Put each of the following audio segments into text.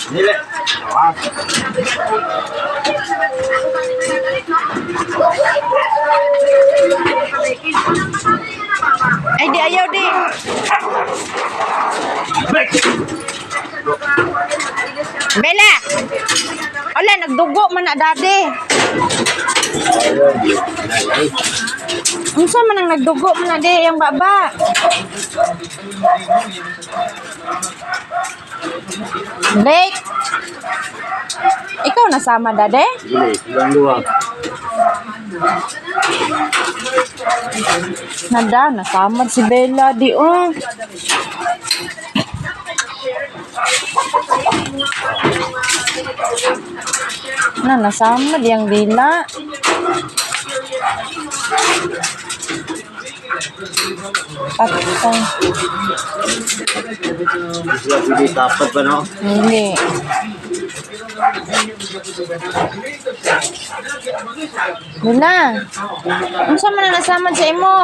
Nila. Ay, di ayaw di. Bella! Wala, nagdugo man na dati. Unsa man ang nagdugo man na di, yung baba. Blake! Ikaw nasama dade? Dili, silang dua. Nada, nasama si Bella di oh. Nasama di ang Bella. Patay. Sila pwede tapat pa no? Hindi. Bella, unsa man na nasama sa imo?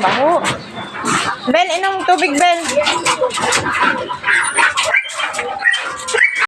Baho. Ben, inom tubig, Ben.